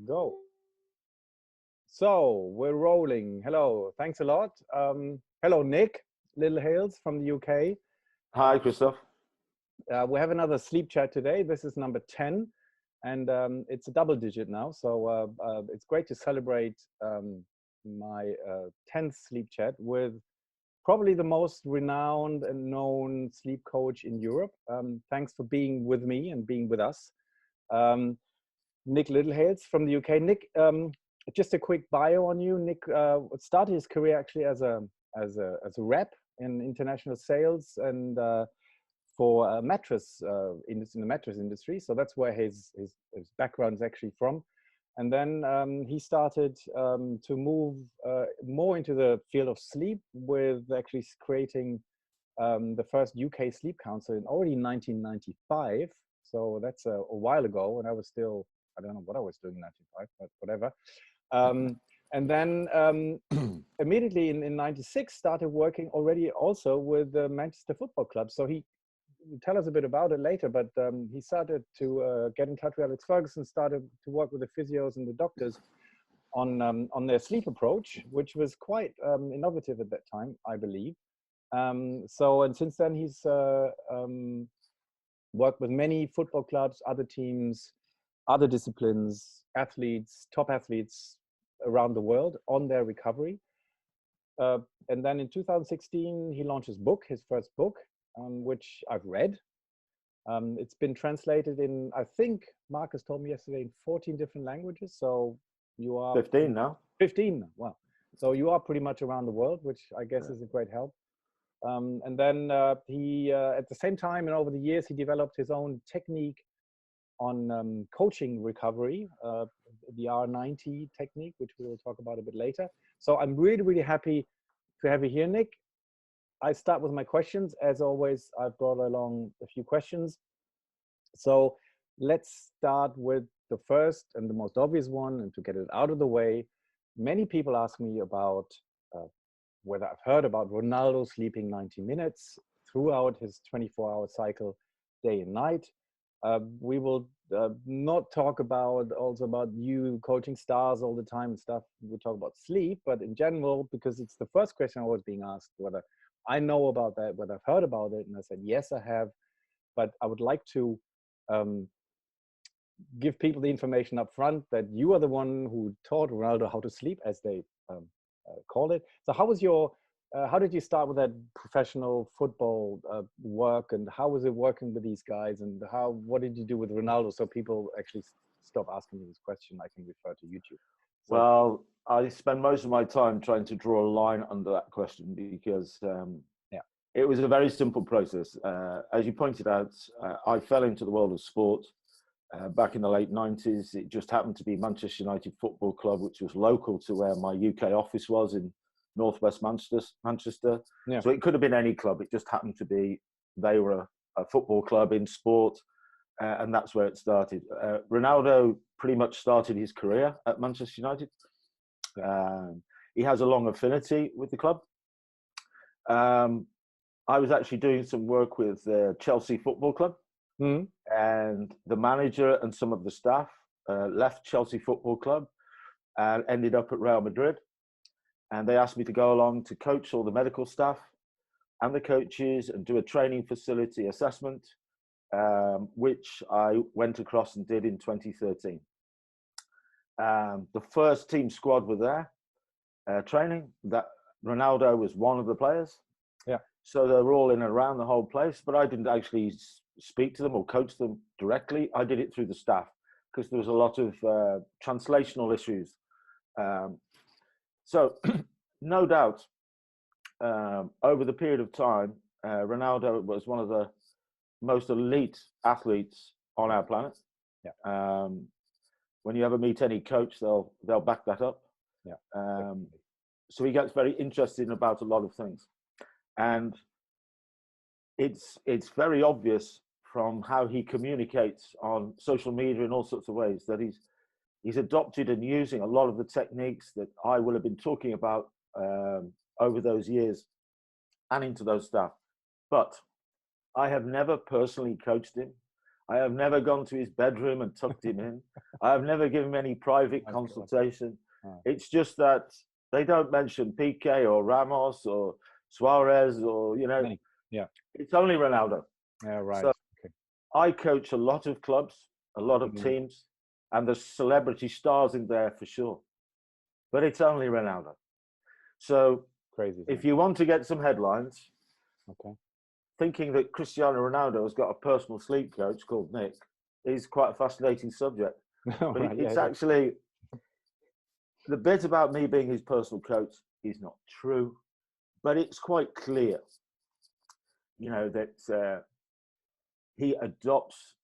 Go. So we're rolling. Hello. Thanks a lot. Hello, Nick Littlehales from the UK. Hi, Christoph. We have another sleep chat today. This is number 10, and it's a double digit now. So it's great to celebrate my 10th sleep chat with probably the most renowned and known sleep coach in Europe. Thanks for being with me and being with us. Nick Littlehales from the UK. Nick, just a quick bio on you. Nick started his career actually as a rep in international sales and for a mattress in the mattress industry. So that's where his background is actually from. And then he started to move more into the field of sleep with actually creating the first UK Sleep Council in already 1995. So that's a while ago, and I was still, I don't know what I was doing in 95, but whatever. And then immediately in 96 started working already also with the Manchester Football Club. So he will tell us a bit about it later, but he started to get in touch with Alex Ferguson, started to work with the physios and the doctors on their sleep approach, which was quite innovative at that time, I believe. And since then he's worked with many football clubs, other teams, other disciplines, athletes, top athletes around the world on their recovery. And then in 2016, he launched his book, his first book, which I've read. It's been translated in, I think Marcus told me yesterday, in 14 different languages. So you are 15 now. 15, wow. So you are pretty much around the world, which I guess is a great help. And then he, at the same time and over the years, he developed his own technique on coaching recovery, the R90 technique, which we will talk about a bit later. So I'm really, really happy to have you here, Nick. I start with my questions. As always, I've brought along a few questions. So let's start with the first and the most obvious one, and to get it out of the way. Many people ask me about whether I've heard about Ronaldo sleeping 90 minutes throughout his 24-hour cycle, day and night. We will not talk about you coaching stars all the time and stuff. We'll talk about sleep, but in general, because it's the first question I was being asked, whether I know about that, whether I've heard about it. And I said, yes, I have, but I would like to give people the information up front that you are the one who taught Ronaldo how to sleep, as they call it. So how did you start with that professional football work, and how was it working with these guys, and what did you do with Ronaldo, so people actually stop asking me this question? I can refer to YouTube. So, well, I spend most of my time trying to draw a line under that question because it was a very simple process. As you pointed out, I fell into the world of sport back in the late 90s. It just happened to be Manchester United Football Club, which was local to where my UK office was in Northwest Manchester. Yeah. So it could have been any club. It just happened to be they were a football club in sport, and that's where it started. Ronaldo pretty much started his career at Manchester United. He has a long affinity with the club. I was actually doing some work with Chelsea Football Club, and the manager and some of the staff left Chelsea Football Club and ended up at Real Madrid. And they asked me to go along to coach all the medical staff and the coaches and do a training facility assessment, which I went across and did in 2013. The first team squad were there training. That Ronaldo was one of the players. Yeah. So they were all in and around the whole place, but I didn't actually speak to them or coach them directly. I did it through the staff because there was a lot of translational issues. So, no doubt, over the period of time, Ronaldo was one of the most elite athletes on our planet. Yeah. When you ever meet any coach, they'll back that up. Yeah. So he gets very interested about a lot of things, and it's very obvious from how he communicates on social media in all sorts of ways that he's adopted and using a lot of the techniques that I will have been talking about over those years and into those staff. But I have never personally coached him. I have never gone to his bedroom and tucked him in. I have never given him any private consultation. It's just that they don't mention Piqué or Ramos or Suarez or, you know, it's only Ronaldo. Yeah, right. So I coach a lot of clubs, a lot of teams, and there's celebrity stars in there for sure. But it's only Ronaldo. So crazy. If you want to get some headlines, thinking that Cristiano Ronaldo has got a personal sleep coach called Nick is quite a fascinating subject. But it's actually, the bit about me being his personal coach is not true, but it's quite clear, you know, that he adopts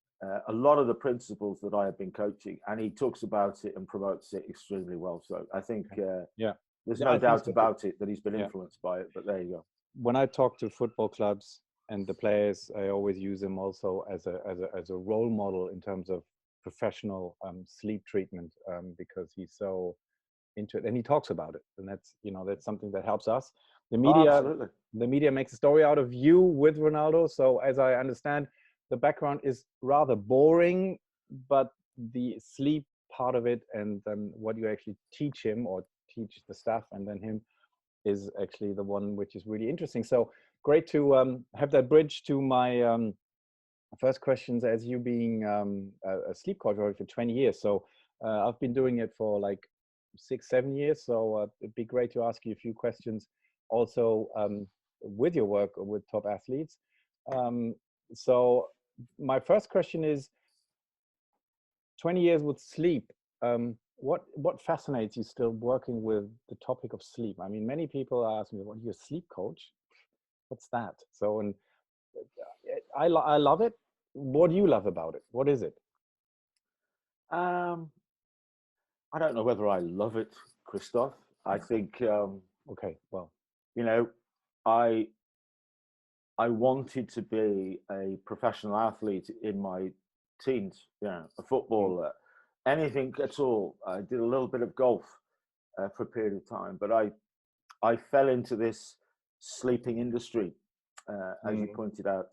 a lot of the principles that I have been coaching, and he talks about it and promotes it extremely well. So I think, there's no doubt about it that he's been influenced by it, but there you go. When I talk to football clubs and the players, I always use him also as a role model in terms of professional sleep treatment, because he's so into it and he talks about it, and that's, you know, that's something that helps us. The media makes a story out of you with Ronaldo. So as I understand, the background is rather boring, but the sleep part of it and then what you actually teach him or teach the staff and then him is actually the one which is really interesting. So great to have that bridge to my first questions, as you being a sleep coach already for 20 years. So I've been doing it for like 6-7 years. So it'd be great to ask you a few questions also with your work with top athletes. So my first question is, 20 years with sleep. What fascinates you still working with the topic of sleep? I mean, many people ask me, "What, you're a sleep coach? What's that?" So, and I love it. What do you love about it? What is it? I don't know whether I love it, Christoph. I think, okay, well, you know, I wanted to be a professional athlete in my teens, you know, a footballer, anything at all. I did a little bit of golf for a period of time, but I fell into this sleeping industry, as you pointed out.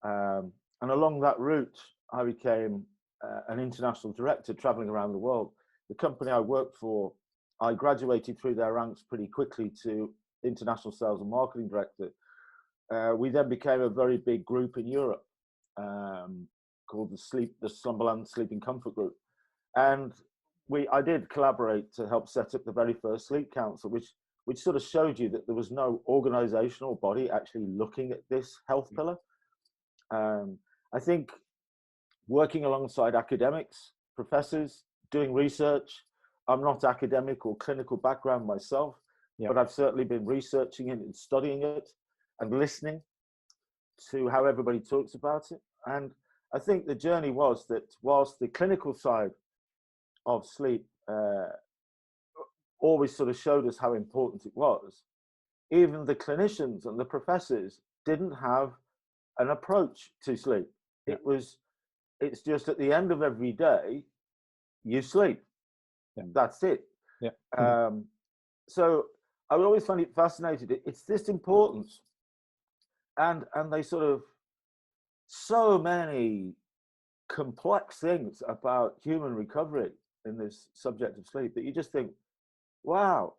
And along that route, I became an international director traveling around the world. The company I worked for, I graduated through their ranks pretty quickly to international sales and marketing director. We then became a very big group in Europe called the Slumberland Sleeping Comfort Group. And I did collaborate to help set up the very first sleep council, which sort of showed you that there was no organizational body actually looking at this health pillar. I think working alongside academics, professors, doing research. I'm not academic or clinical background myself, but I've certainly been researching it and studying it and listening to how everybody talks about it. And I think the journey was that whilst the clinical side of sleep always sort of showed us how important it was, even the clinicians and the professors didn't have an approach to sleep. It's just at the end of every day, you sleep. That's it. So I would always find it fascinating. It's this importance. And they sort of, so many complex things about human recovery in this subject of sleep that you just think, wow,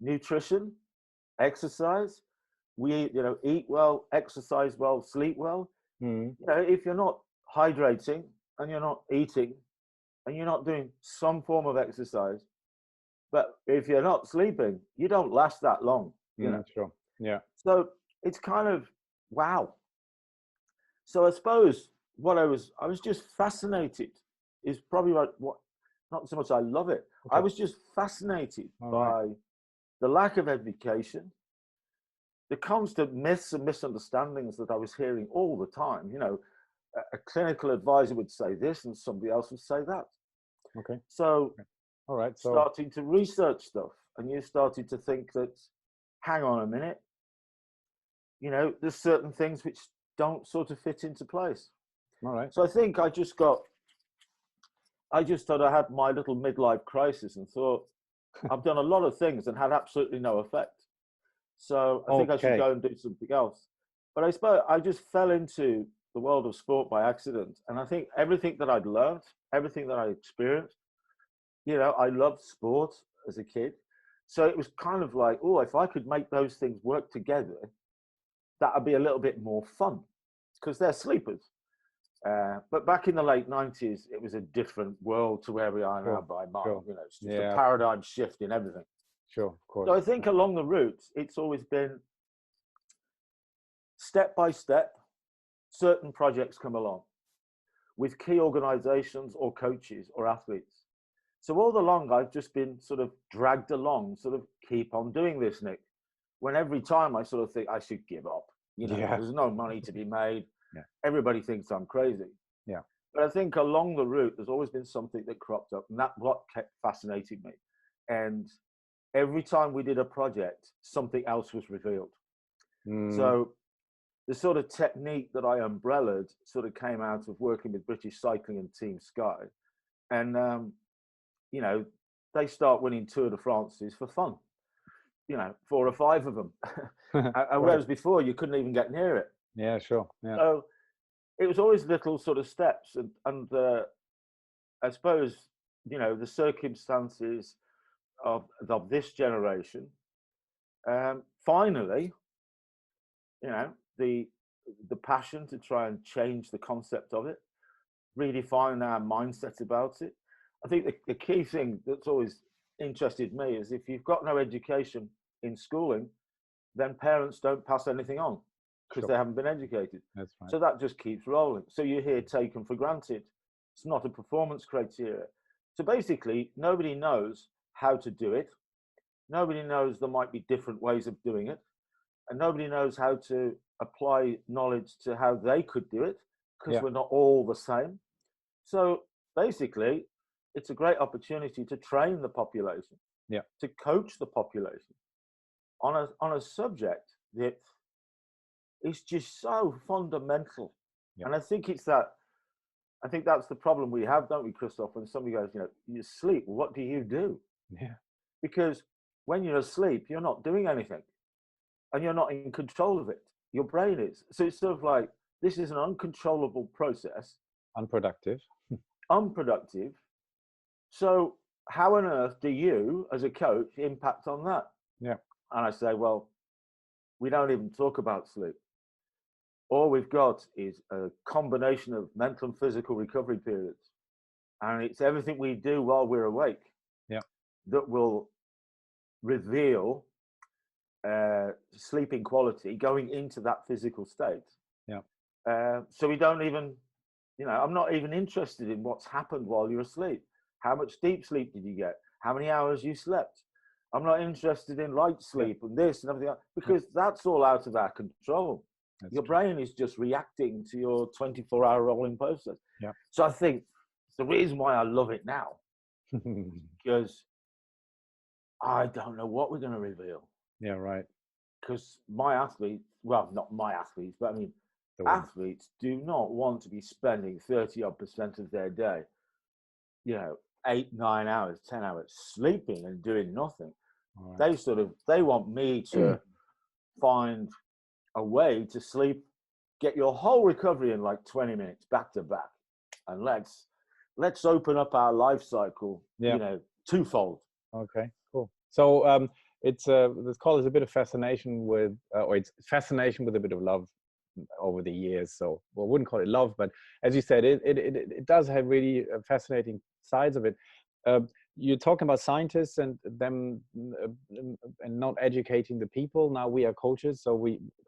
nutrition, exercise, eat well, exercise well, sleep well. If you're not hydrating and you're not eating and you're not doing some form of exercise, but if you're not sleeping, you don't last that long. Sure. Yeah. So it's kind of, wow. So I suppose what I was just fascinated is probably what not so much I love it. I was just fascinated by the lack of education, the constant myths and misunderstandings that I was hearing all the time. A clinical advisor would say this and somebody else would say that. So starting to research stuff, and you started to think that, hang on a minute, there's certain things which don't sort of fit into place. So I think I just thought I had my little midlife crisis and thought, I've done a lot of things and had absolutely no effect. So I think I should go and do something else. But I suppose I just fell into the world of sport by accident. And I think everything that I'd learned, everything that I experienced, you know, I loved sport as a kid. So it was kind of like, oh, if I could make those things work together, that would be a little bit more fun because they're sleepers. But back in the late 90s, it was a different world to where we are now by mile. Sure. You know, it's just a paradigm shift in everything. Sure, of course. So I think along the route, it's always been step by step, certain projects come along with key organizations or coaches or athletes. So all along, I've just been sort of dragged along, sort of keep on doing this, Nick. When every time I sort of think I should give up, you know, there's no money to be made. Everybody thinks I'm crazy. Yeah. But I think along the route, there's always been something that cropped up, and that's what kept fascinating me. And every time we did a project, something else was revealed. So the sort of technique that I umbrellaed sort of came out of working with British Cycling and Team Sky. And, you know, they start winning Tour de France's for fun, you know, 4 or 5 of them. And whereas before you couldn't even get near it. Yeah, sure. Yeah. So it was always little sort of steps. And I suppose, you know, the circumstances of this generation, finally, you know, the passion to try and change the concept of it, redefine our mindset about it. I think the key thing that's always interested me is if you've got no education in schooling, then parents don't pass anything on because they haven't been educated. That's right. So that just keeps rolling. So you hear taken for granted. It's not a performance criteria. So basically, nobody knows how to do it. Nobody knows there might be different ways of doing it. And nobody knows how to apply knowledge to how they could do it because we're not all the same. So basically, it's a great opportunity to train the population, to coach the population on a subject that is just so fundamental. And I think that's the problem we have, don't we, Christoph? When somebody goes, you know, you sleep, what do you do? Yeah. Because when you're asleep, you're not doing anything. And you're not in control of it. Your brain is. So it's sort of like, this is an uncontrollable process. Unproductive. Unproductive. So how on earth do you, as a coach, impact on that? Yeah. And I say, well, we don't even talk about sleep. All we've got is a combination of mental and physical recovery periods. And it's everything we do while we're awake that will reveal sleeping quality going into that physical state. So we don't even, you know, I'm not even interested in what's happened while you're asleep. How much deep sleep did you get? How many hours you slept? I'm not interested in light sleep and this and everything else, because that's all out of our control. Your brain is just reacting to your 24-hour rolling process. So I think the reason why I love it now, because I don't know what we're going to reveal. Yeah, right. Because my athletes, well, not my athletes, but I mean, athletes do not want to be spending 30% of their day, you know, 8, 9 hours, 10 hours sleeping and doing nothing. Right. They want me to find a way to sleep, get your whole recovery in like 20 minutes back to back. And let's open up our life cycle, you know, twofold. Okay, cool. So it's this call is a bit of fascination with, or it's fascination with a bit of love over the years. So well, I wouldn't call it love, but as you said, it does have really fascinating sides of it. You're talking about scientists and them and not educating the people. Now we are coaches, so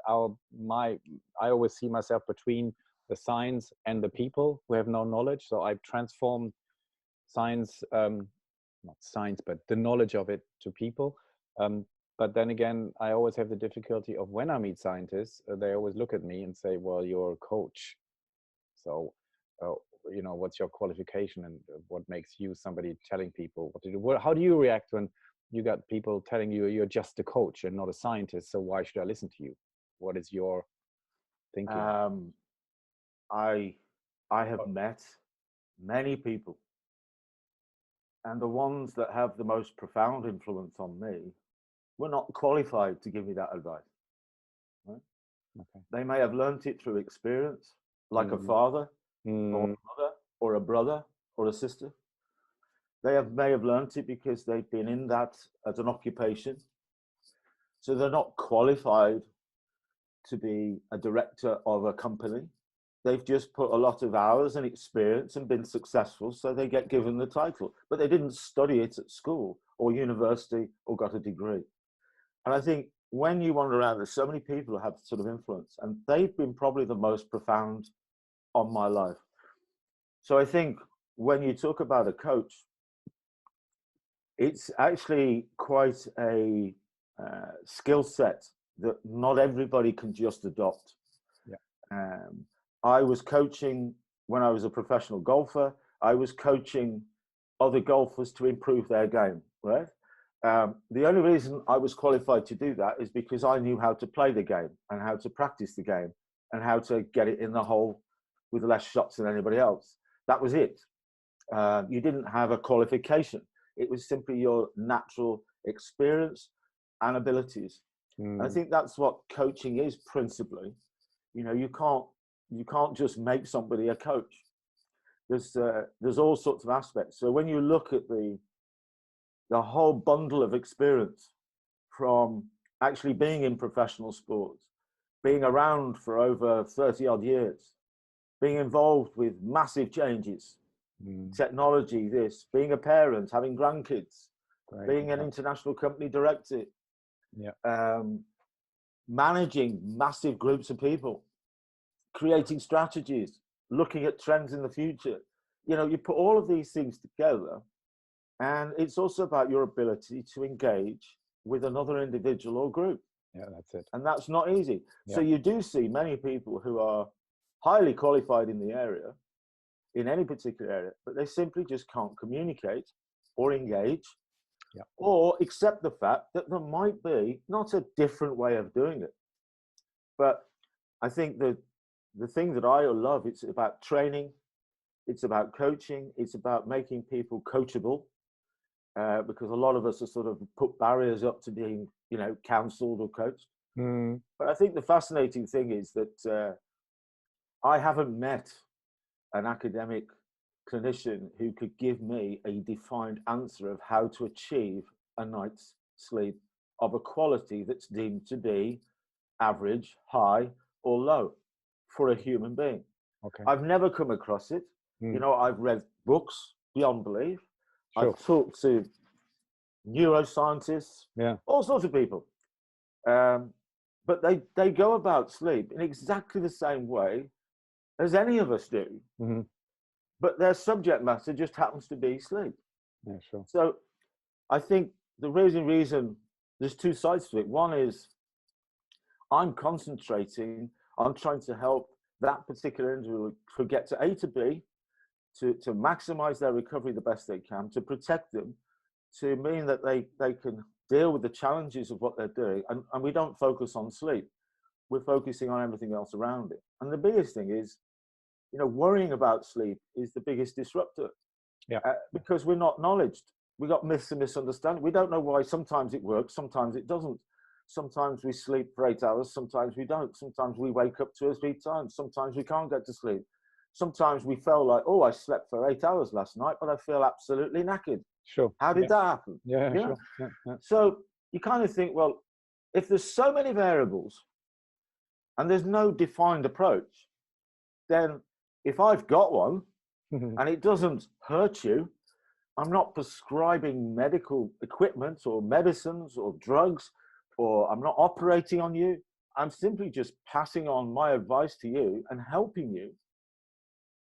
I always see myself between the science and the people who have no knowledge. So I've transformed science, not science, but the knowledge of it to people. But then again, I always have the difficulty of when I meet scientists, they always look at me and say, well, you're a coach. So, you know, what's your qualification and what makes you somebody telling people what to do? How do you react when you got people telling you you're just a coach and not a scientist? So why should I listen to you? What is your thinking? I have met many people, and the ones that have the most profound influence on me were not qualified to give me that advice. Right? Okay. They may have learnt it through experience. like a father or a mother or a brother or a sister. May have learned it because they've been in that as an occupation. So they're not qualified to be a director of a company. They've just put a lot of hours and experience and been successful, so they get given the title. But they didn't study it at school or university or got a degree. And I think when you wander around, there's so many people who have sort of influence, and they've been probably the most profound on my life. So I think when you talk about a coach, it's actually quite a skill set that not everybody can just adopt. Yeah. I was coaching when I was a professional golfer. I was coaching other golfers to improve their game, right? The only reason I was qualified to do that is because I knew how to play the game and how to practice the game and how to get it in the hole with less shots than anybody else. That was it. You didn't have a qualification. It was simply your natural experience and abilities. And I think that's what coaching is principally. You know, you can't just make somebody a coach. There's all sorts of aspects. So when you look at the whole bundle of experience from actually being in professional sports, being around for over 30 odd years, being involved with massive changes, technology, being a parent, having grandkids, being an international company director, managing massive groups of people, creating strategies, looking at trends in the future. You know, you put all of these things together, and it's also about your ability to engage with another individual or group. Yeah, that's it. And that's not easy. Yeah. So you do see many people who are highly qualified in the area, in any particular area, but they simply just can't communicate or engage or accept the fact that there might be not a different way of doing it. But I think the thing that I love, it's about training, it's about coaching, it's about making people coachable, because a lot of us are sort of put barriers up to being, you know, counseled or coached. But I think the fascinating thing is that I haven't met an academic clinician who could give me a defined answer of how to achieve a night's sleep of a quality that's deemed to be average, high, or low for a human being. Okay. I've never come across it. You know, I've read books beyond belief. Sure. I've talked to neuroscientists, all sorts of people. But they go about sleep in exactly the same way as any of us do. But their subject matter just happens to be sleep. Yeah, sure. So I think the reason there's two sides to it. One is I'm concentrating on trying to help that particular individual to get to A to B, to maximize their recovery the best they can, to protect them, to mean that they can deal with the challenges of what they're doing. And we don't focus on sleep. We're focusing on everything else around it. And the biggest thing is, you know, worrying about sleep is the biggest disruptor. Yeah. Because we're not knowledged. We got myths and misunderstanding. We don't know why sometimes it works, sometimes it doesn't. Sometimes we sleep for 8 hours, sometimes we don't. Sometimes we wake up 2 or 3 times. Sometimes we can't get to sleep. Sometimes we feel like, oh, I slept for 8 hours last night, but I feel absolutely knackered. Sure. How did that happen? Yeah, sure. Yeah. So you kind of think, well, if there's so many variables and there's no defined approach, then if I've got one and it doesn't hurt you, I'm not prescribing medical equipment or medicines or drugs, or I'm not operating on you. I'm simply just passing on my advice to you and helping you,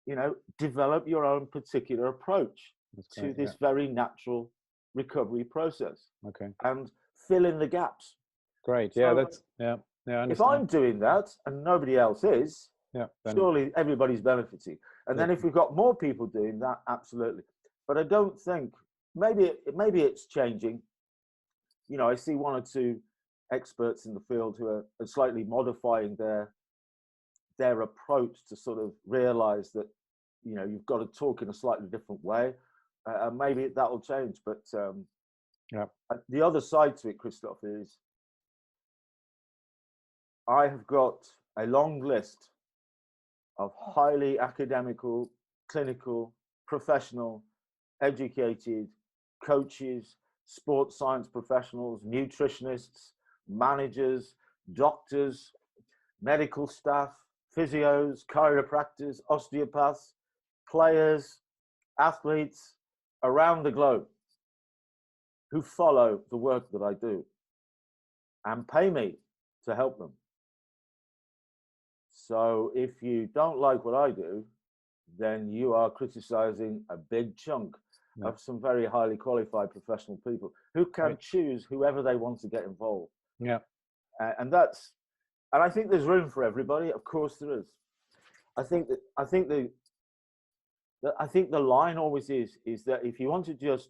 you know, develop your own particular approach to this very natural recovery process. Okay. And fill in the gaps. Great. Yeah, so if I'm doing that and nobody else is, then surely everybody's benefiting. And then if we've got more people doing that, absolutely. But I don't think, maybe it's changing. You know, I see 1 or 2 experts in the field who are slightly modifying their approach to sort of realize that, you know, you've got to talk in a slightly different way. And maybe that'll change. But the other side to it, Christoph, is I have got a long list of highly academical, clinical, professional, educated coaches, sports science professionals, nutritionists, managers, doctors, medical staff, physios, chiropractors, osteopaths, players, athletes around the globe who follow the work that I do and pay me to help them. So if you don't like what I do, then you are criticizing a big chunk of some very highly qualified professional people who can choose whoever they want to get involved. Yeah. And I think there's room for everybody. Of course there is. I think the line always is that if you want to just,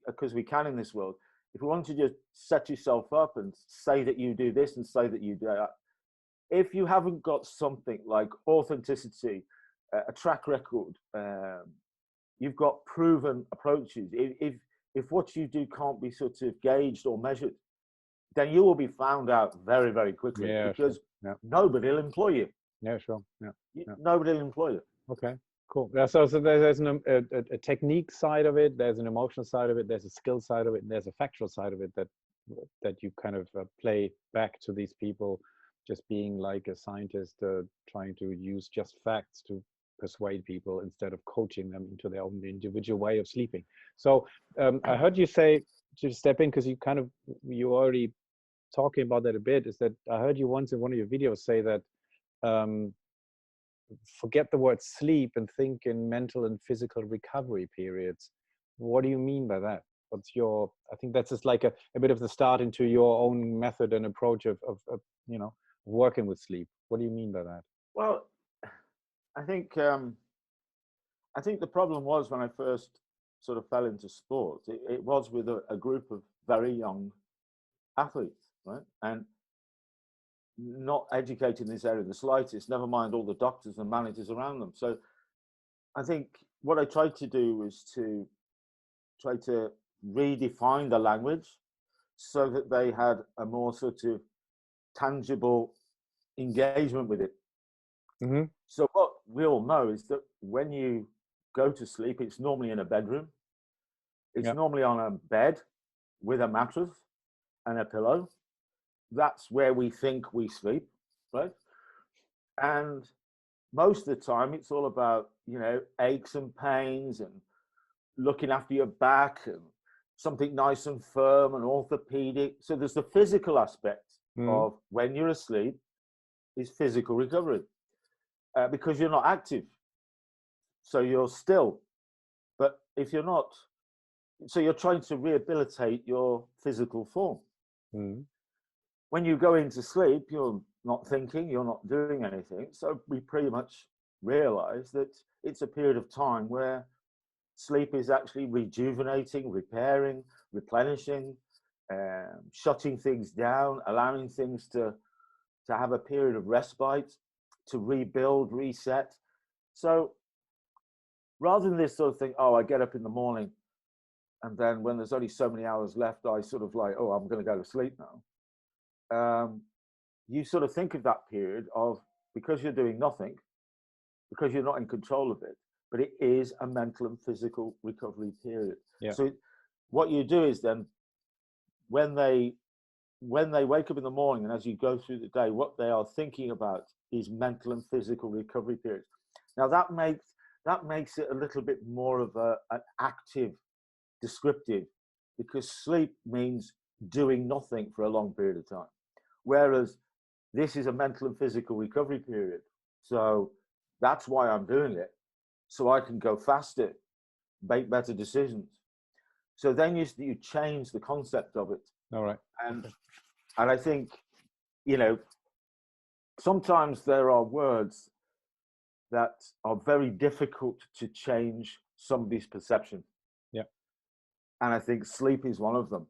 because we can in this world, if you want to just set yourself up and say that you do this and say that you do that, if you haven't got something like authenticity, a track record, you've got proven approaches, if what you do can't be sort of gauged or measured, then you will be found out very, very quickly, because nobody will employ you. Yeah, sure. Nobody will employ you. Okay, cool. Yeah, so there's a technique side of it, there's an emotional side of it, there's a skill side of it, and there's a factual side of it that you kind of play back to these people, just being like a scientist trying to use just facts to persuade people instead of coaching them into their own individual way of sleeping. So I heard you say, to step in, because you already talking about that a bit, is that I heard you once in one of your videos say that forget the word sleep and think in mental and physical recovery periods. What do you mean by that? What's your, I think that's just like a bit of the start into your own method and approach of working with sleep. What do you mean by that? Well, I think the problem was when I first sort of fell into sport, it was with a group of very young athletes, right? And not educated in this area the slightest, never mind all the doctors and managers around them. So I think what I tried to do was to try to redefine the language so that they had a more sort of tangible engagement with it. Mm-hmm. So what we all know is that when you go to sleep, it's normally in a bedroom. It's normally on a bed with a mattress and a pillow. That's where we think we sleep, right? And most of the time, it's all about, aches and pains and looking after your back and something nice and firm and orthopedic. So there's the physical aspect of when you're asleep is physical recovery, because you're not active. So you're still. But if you're not, so you're trying to rehabilitate your physical form. When you go into sleep, you're not thinking, you're not doing anything. So we pretty much realize that it's a period of time where sleep is actually rejuvenating, repairing, replenishing, shutting things down, allowing things to have a period of respite, to rebuild, reset. So rather than this sort of thing, I get up in the morning and then when there's only so many hours left, I sort of like, I'm going to go to sleep now. You sort of think of that period of, because you're doing nothing, because you're not in control of it, but it is a mental and physical recovery period. Yeah. So what you do is then when they wake up in the morning and as you go through the day, what they are thinking about is mental and physical recovery periods. Now that makes it a little bit more of an active descriptive, because sleep means doing nothing for a long period of time, whereas this is a mental and physical recovery period. So that's why I'm doing it, so I can go faster, make better decisions. So then you change the concept of it. All right. And I think, sometimes there are words that are very difficult to change somebody's perception. Yeah. And I think sleep is one of them.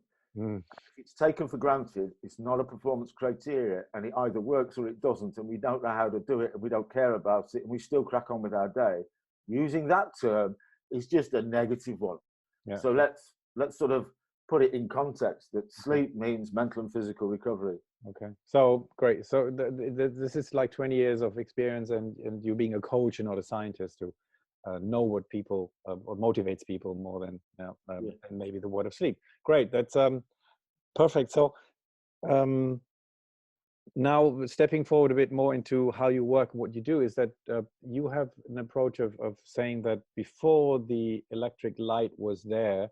It's taken for granted. It's not a performance criteria, and it either works or it doesn't, and we don't know how to do it, and we don't care about it, and we still crack on with our day. Using that term is just a negative one. Yeah. So let's sort of put it in context that sleep means mental and physical recovery. Okay. So great. So this is like 20 years of experience, and you being a coach and not a scientist to know what people what motivates people more than than maybe the word of sleep. Great. That's perfect. So um, now stepping forward a bit more into how you work and what you do is that you have an approach of saying that before the electric light was there,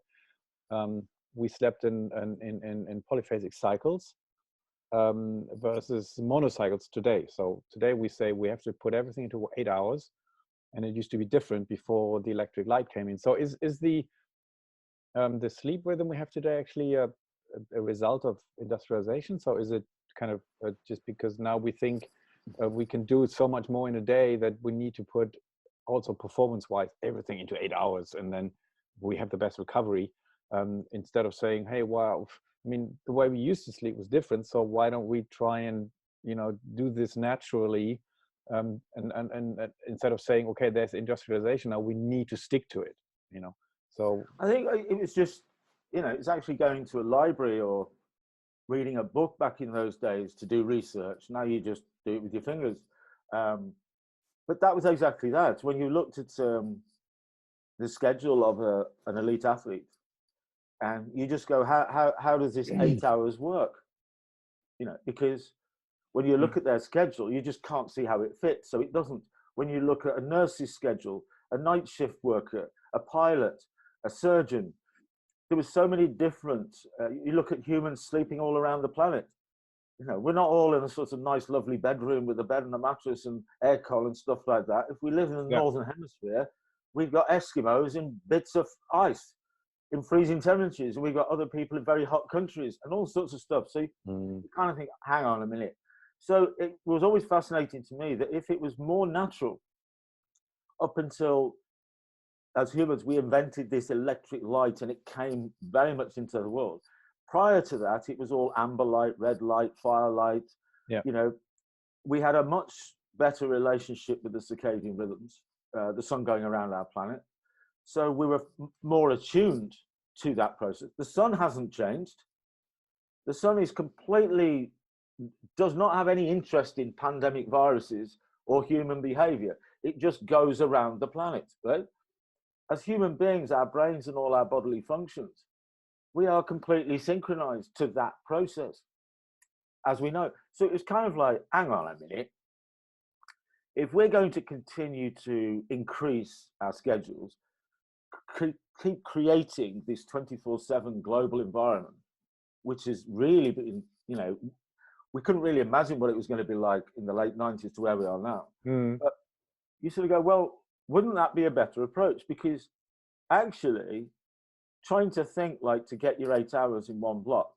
we slept in polyphasic cycles versus monocycles today. So today we say we have to put everything into 8 hours, and it used to be different before the electric light came in. So is the sleep rhythm we have today actually a result of industrialization? So is it kind of just because now we think we can do so much more in a day that we need to put also performance-wise everything into 8 hours, and then we have the best recovery, instead of saying, hey, wow, I mean, the way we used to sleep was different, so why don't we try and, you know, do this naturally, and instead of saying, okay, there's industrialization, now we need to stick to it, you know? So I think it was just, you know, it's actually going to a library or reading a book back in those days to do research. Now you just do it with your fingers. But that was exactly that. When you looked at the schedule of an elite athlete, and you just go, how does this 8 hours work? You know, because when you look at their schedule, you just can't see how it fits. So it doesn't. When you look at a nurse's schedule, a night shift worker, a pilot, a surgeon, there was so many different. You look at humans sleeping all around the planet. You know, we're not all in a sort of nice, lovely bedroom with a bed and a mattress and aircon and stuff like that. If we live in the northern hemisphere, we've got Eskimos in bits of ice, in freezing temperatures, and we've got other people in very hot countries and all sorts of stuff. So you kind of think, hang on a minute. So it was always fascinating to me that if it was more natural, up until as humans we invented this electric light and it came very much into the world. Prior to that, it was all amber light, red light, firelight. yeah, You know, we had a much better relationship with the circadian rhythms, the sun going around our planet. So we were more attuned to that process. The sun hasn't changed. The sun is completely, does not have any interest in pandemic viruses or human behavior. It just goes around the planet, right? As human beings, our brains and all our bodily functions, we are completely synchronized to that process, as we know. So it's kind of like, hang on a minute. If we're going to continue to increase our schedules, keep creating this 24/7 global environment, which has really been, you know, we couldn't really imagine what it was going to be like in the late 90s to where we are now. But you sort of go, well, wouldn't that be a better approach? Because actually, trying to think like to get your 8 hours in one block,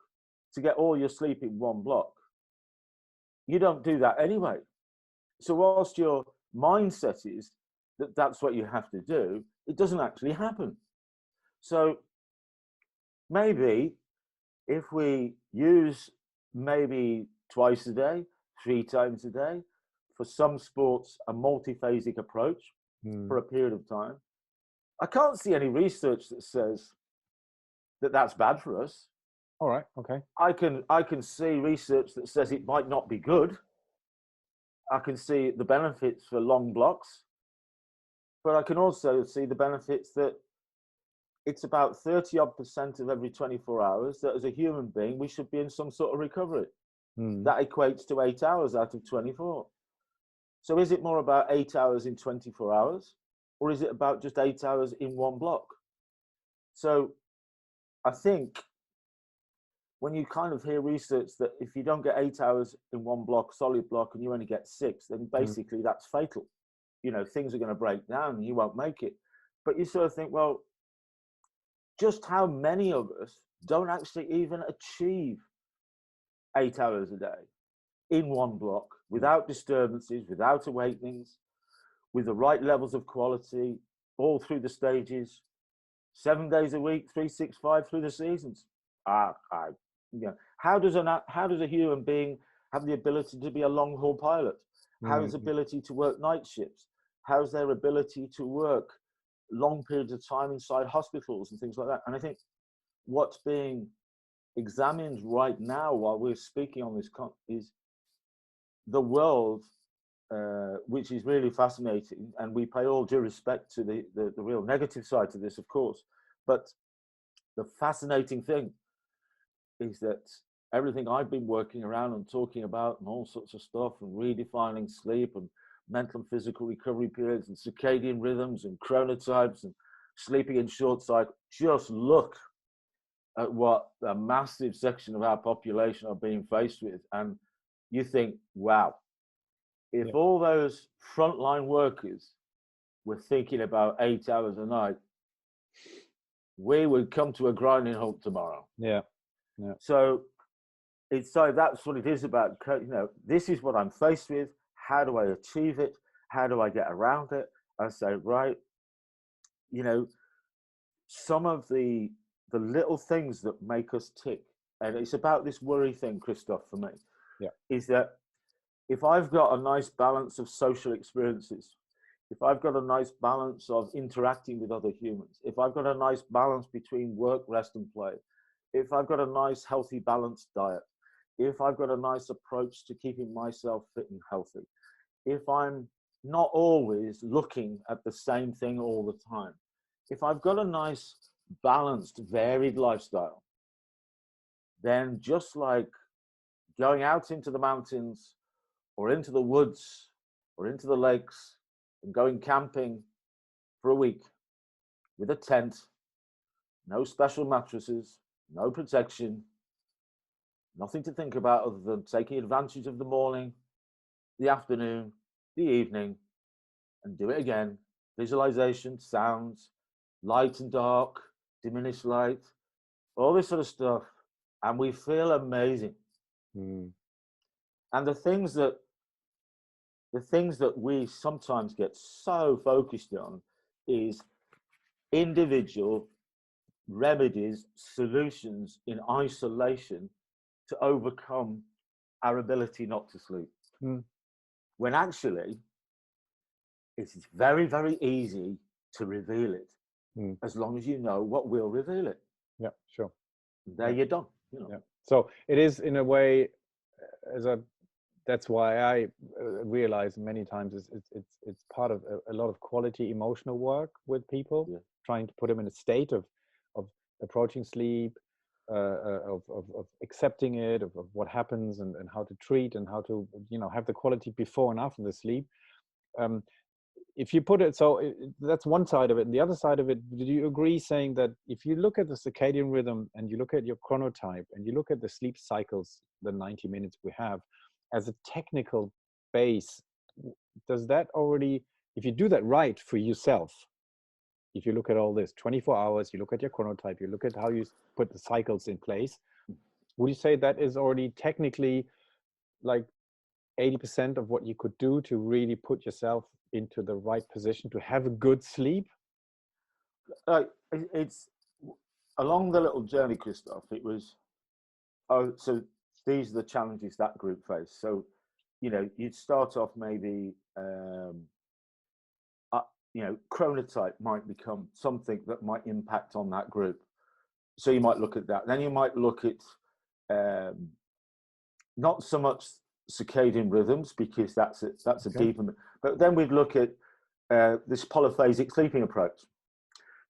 to get all your sleep in one block, you don't do that anyway. So whilst your mindset is that that's what you have to do, it doesn't actually happen. So maybe if we use maybe twice a day, 3 times a day, for some sports, a multiphasic approach for a period of time, I can't see any research that says that that's bad for us. all right, okay. I can see research that says it might not be good. I can see the benefits for long blocks, but I can also see the benefits that it's about 30% of every 24 hours that as a human being, we should be in some sort of recovery. That equates to 8 hours out of 24. So is it more about 8 hours in 24 hours, or is it about just 8 hours in one block? So I think when you kind of hear research that if you don't get 8 hours in one block, solid block, and you only get 6, then basically that's fatal. You know, things are going to break down and you won't make it. But you sort of think, well, just how many of us don't actually even achieve 8 hours a day in one block without disturbances, without awakenings, with the right levels of quality, all through the stages, 7 days a week, 365 through the seasons? You know, how does a human being have the ability to be a long haul pilot? How's ability to work night shifts? How's their ability to work long periods of time inside hospitals and things like that? And I think what's being examines right now while we're speaking on this is the world, which is really fascinating, and we pay all due respect to the real negative side to this, of course. But the fascinating thing is that everything I've been working around and talking about and all sorts of stuff and redefining sleep and mental and physical recovery periods and circadian rhythms and chronotypes and sleeping in short cycle, just look at what a massive section of our population are being faced with. And you think, wow, if all those frontline workers were thinking about 8 hours a night, we would come to a grinding halt tomorrow. Yeah. So that's what it is about. This is what I'm faced with. How do I achieve it? How do I get around it? I say, right, some of the little things that make us tick, and it's about this worry thing, Christoph, for me, is that if I've got a nice balance of social experiences, if I've got a nice balance of interacting with other humans, if I've got a nice balance between work, rest, and play, if I've got a nice, healthy, balanced diet, if I've got a nice approach to keeping myself fit and healthy, if I'm not always looking at the same thing all the time, if I've got a nice, balanced, varied lifestyle, then just like going out into the mountains or into the woods or into the lakes and going camping for a week with a tent, no special mattresses, no protection, nothing to think about other than taking advantage of the morning, the afternoon, the evening, and do it again. Visualization, sounds, light and dark, diminished light, all this sort of stuff. And we feel amazing. And the things that we sometimes get so focused on is individual remedies, solutions in isolation to overcome our ability not to sleep. When actually, it's very, very easy to reveal it, as long as you know what will reveal it. Yeah, sure. There you're done. So it is, in a way, that's why I realize many times it's part of a lot of quality emotional work with people, trying to put them in a state of approaching sleep, of accepting it, of what happens and how to treat and how to have the quality before and after the sleep. If you put it, so that's one side of it. And the other side of it, do you agree saying that if you look at the circadian rhythm and you look at your chronotype and you look at the sleep cycles, the 90 minutes we have, as a technical base, does that already, if you do that right for yourself, if you look at all this 24 hours, you look at your chronotype, you look at how you put the cycles in place, would you say that is already technically like 80% of what you could do to really put yourself into the right position to have a good sleep? It's along the little journey, Christoph. It was, so these are the challenges that group faced. So, you'd start off maybe, chronotype might become something that might impact on that group. So you might look at that. Then you might look at not so much circadian rhythms, because that's a deeper. But then we'd look at this polyphasic sleeping approach.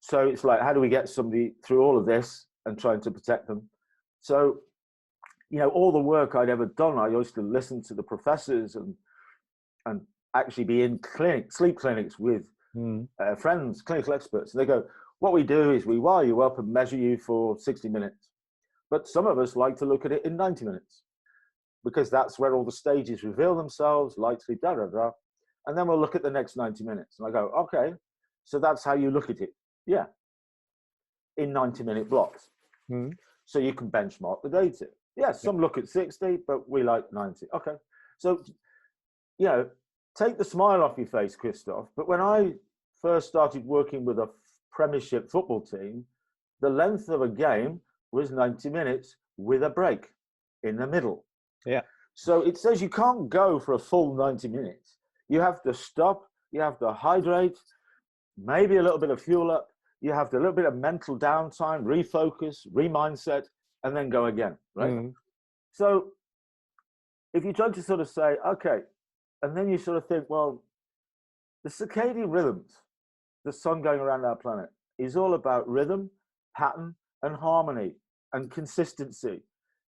So it's like, how do we get somebody through all of this and trying to protect them? So, all the work I'd ever done, I used to listen to the professors and actually be in sleep clinics with friends, clinical experts. And they go, what we do is we wire you up and measure you for 60 minutes. But some of us like to look at it in 90 minutes, because that's where all the stages reveal themselves, light sleep, and then we'll look at the next 90 minutes. And I go, okay, so that's how you look at it. Yeah. In 90-minute blocks. So you can benchmark the data. Yeah, some look at 60, but we like 90. Okay. So, take the smile off your face, Christoph. But when I first started working with a Premiership football team, the length of a game was 90 minutes with a break in the middle. Yeah. So it says you can't go for a full 90 minutes. You have to stop. You have to hydrate, maybe a little bit of fuel up. You have a little bit of mental downtime, refocus, remindset, and then go again, right? Mm. So if you try to sort of say, okay, and then you sort of think, well, the circadian rhythms, the sun going around our planet, is all about rhythm, pattern, and harmony and consistency.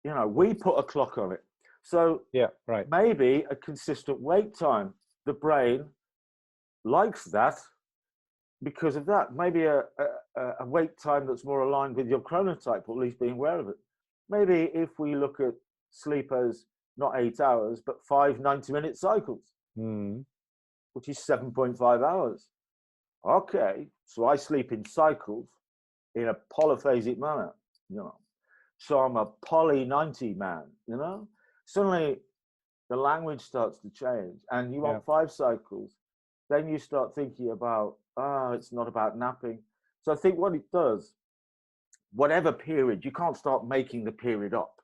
You know, we put a clock on it. So yeah, right. Maybe a consistent wake time, the brain likes that because of that. Maybe a wake time that's more aligned with your chronotype, or at least being aware of it. Maybe if we look at sleep as not 8 hours, but 5 90-minute cycles, which is 7.5 hours. Okay, so I sleep in cycles in a polyphasic manner, you know. So I'm a poly 90 man, you know. Suddenly the language starts to change, and you want 5 cycles. Then you start thinking about, it's not about napping. So I think what it does, whatever period, you can't start making the period up,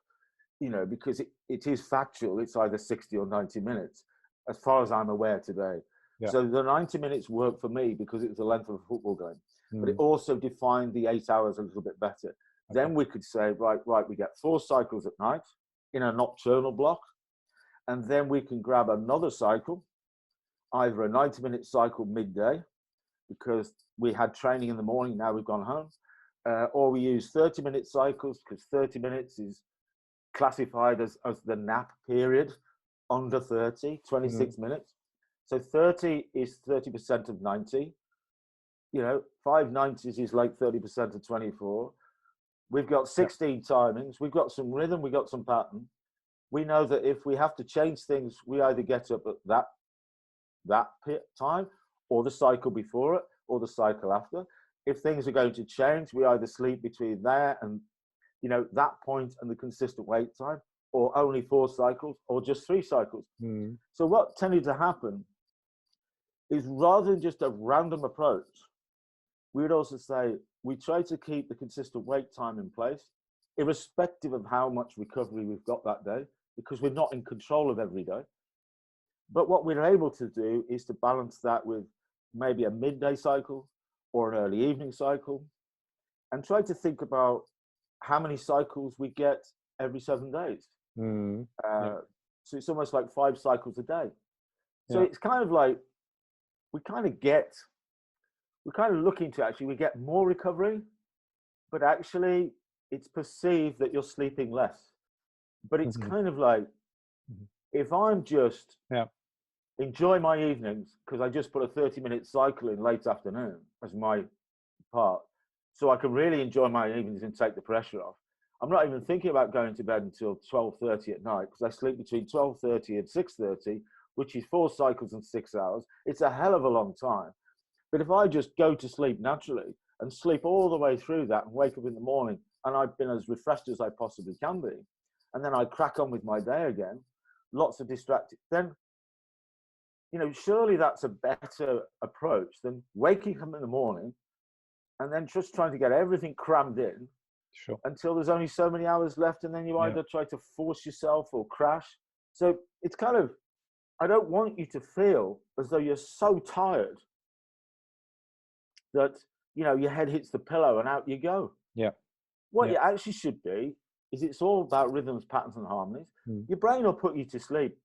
you know, because it is factual. It's either 60 or 90 minutes, as far as I'm aware today. Yeah. So the 90 minutes worked for me because it was the length of a football game, but it also defined the 8 hours a little bit better. Okay. Then we could say, right, we get 4 cycles at night in a nocturnal block, and then we can grab another cycle, either a 90-minute cycle midday, because we had training in the morning, now we've gone home, or we use 30-minute cycles, because 30 minutes is classified as the nap period, under 30, 26 minutes. So 30 is 30% of 90. You know, 5 90s is like 30% of 24. We've got 16 timings. We've got some rhythm. We've got some pattern. We know that if we have to change things, we either get up at that time, or the cycle before it, or the cycle after. If things are going to change, we either sleep between there and, you know, that point and the consistent wake time, or only 4 cycles, or just 3 cycles. So what tended to happen is, rather than just a random approach, we would also say we try to keep the consistent wake time in place, irrespective of how much recovery we've got that day, because we're not in control of every day. But what we're able to do is to balance that with maybe a midday cycle or an early evening cycle, and try to think about how many cycles we get every 7 days. So it's almost like 5 cycles a day. So it's kind of like, we kind of look into, actually, we get more recovery, but actually it's perceived that you're sleeping less. But it's kind of like, if I'm just enjoy my evenings, because I just put a 30-minute cycle in late afternoon as my part, so I can really enjoy my evenings and take the pressure off. I'm not even thinking about going to bed until 12:30 at night, because I sleep between 12:30 and 6:30, which is 4 cycles and 6 hours. It's a hell of a long time. But if I just go to sleep naturally and sleep all the way through that and wake up in the morning and I've been as refreshed as I possibly can be, and then I crack on with my day again, lots of distracted, then, you know, surely that's a better approach than waking up in the morning and then just trying to get everything crammed in until there's only so many hours left, and then you either try to force yourself or crash. So it's kind of, I don't want you to feel as though you're so tired that, you know, your head hits the pillow and out you go. What it actually should be is, it's all about rhythms, patterns, and harmonies. Your brain will put you to sleep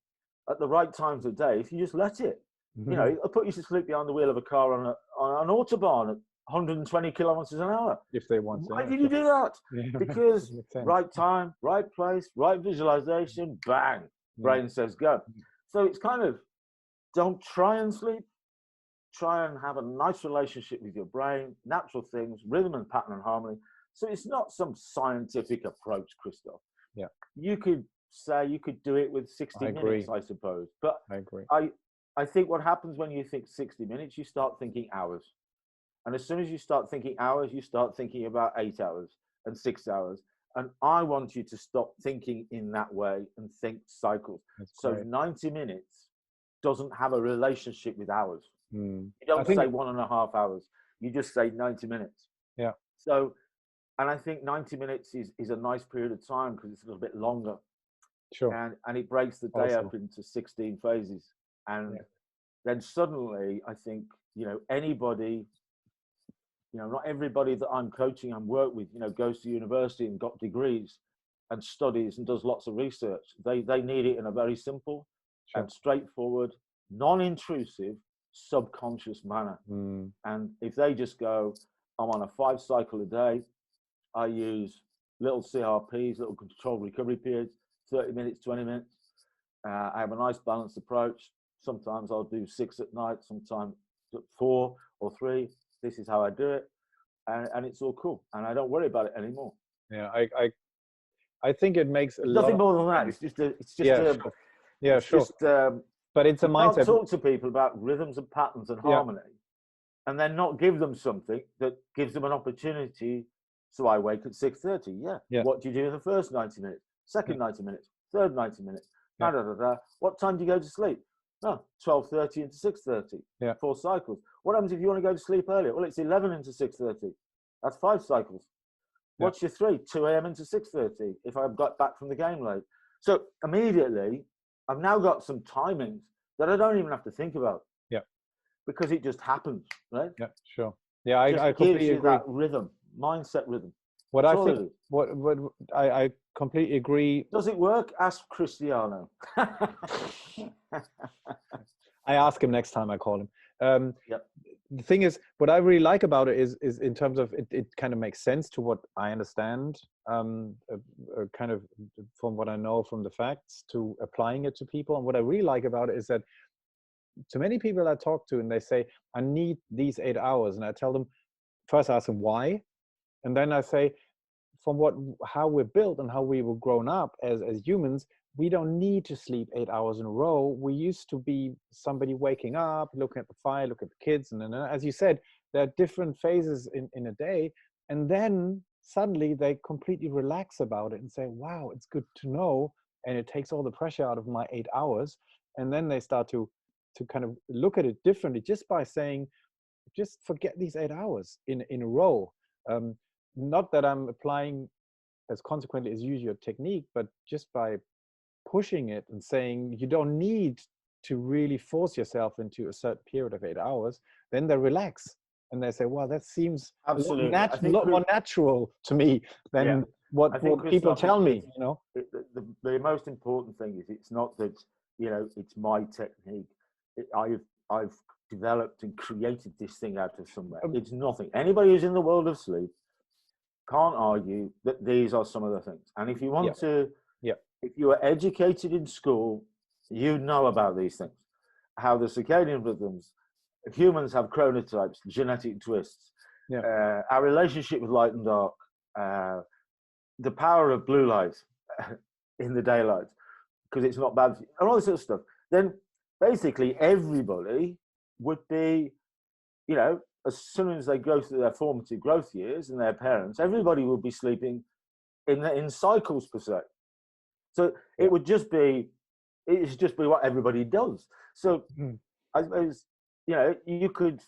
at the right times of day if you just let it. You know, it'll put you to sleep behind the wheel of a car on an autobahn at 120 kilometers an hour. If they want to. Why did you do that? Because right time, right place, right visualization, bang, brain says go. So it's kind of, don't try and sleep. Try and have a nice relationship with your brain, natural things, rhythm and pattern and harmony. So it's not some scientific approach, Christoph. You could say you could do it with 60 minutes, I suppose. But I agree. I think what happens when you think 60 minutes, you start thinking hours. And as soon as you start thinking hours, you start thinking about 8 hours and 6 hours. And I want you to stop thinking in that way and think cycles. So 90 minutes doesn't have a relationship with hours. You don't say 1.5 hours. You just say 90 minutes. So, and I think 90 minutes is a nice period of time because it's a little bit longer. And it breaks the day up into 16 phases. And then suddenly, I think, you know, anybody, you know, not everybody that I'm coaching and work with, you know, goes to university and got degrees. and studies and does lots of research. They need it in a very simple and straightforward, non-intrusive, subconscious manner. And if they just go, I'm on a 5 cycle a day, I use little CRPs, little controlled recovery periods, 30 minutes, 20 minutes. I have a nice balanced approach. Sometimes I'll do 6 at night, sometimes 4 or 3. This is how I do it. And it's all cool. And I don't worry about it anymore. Yeah, I think it makes nothing more than that. It's just but it's a mindset. You can't talk to people about rhythms and patterns and harmony and then not give them something that gives them an opportunity. So I wake at 6:30. What do you do in the first 90 minutes? Second 90 minutes? Third 90 minutes? What time do you go to sleep? No, 12:30 into 6:30. 4 cycles. What happens if you want to go to sleep earlier? Well, it's 11 into 6:30. That's 5 cycles. What's your 3? 2 a.m. into 6:30 if I've got back from the game late. So immediately, I've now got some timings that I don't even have to think about. Because it just happens, right? Yeah, sure. Yeah, I completely agree. That rhythm, mindset rhythm. What I completely agree. Does it work? Ask Cristiano. I ask him next time I call him. The thing is, what I really like about it is in terms of it kind of makes sense to what I understand, kind of from what I know from the facts to applying it to people. And what I really like about it is that to many people I talk to and they say, I need these 8 hours. And I tell them, first I ask them why. And then I say, from how we're built and how we were grown up as humans, we don't need to sleep 8 hours in a row. We used to be somebody waking up, looking at the fire, looking at the kids. And then, as you said, there are different phases in a day. And then suddenly they completely relax about it and say, wow, it's good to know. And it takes all the pressure out of my 8 hours. And then they start to kind of look at it differently just by saying, just forget these 8 hours in a row. Not that I'm applying as consequently as use your technique, but just by pushing it and saying you don't need to really force yourself into a certain period of 8 hours, then they relax and they say, well, that seems a lot more natural to me than what people tell me, you know. The most important thing is it's not that, you know, it's my technique. I've developed and created this thing out of somewhere. It's nothing. Anybody who's in the world of sleep can't argue that these are some of the things. And if you want to, if you were educated in school, you know about these things. How the circadian rhythms, humans have chronotypes, genetic twists, our relationship with light and dark, the power of blue light in the daylight, because it's not bad for you, and all this sort of stuff. Then basically everybody would be, you know, as soon as they go through their formative growth years and their parents, everybody will be sleeping in cycles per se. So it would just be, it's just be what everybody does. So I suppose, you know, you could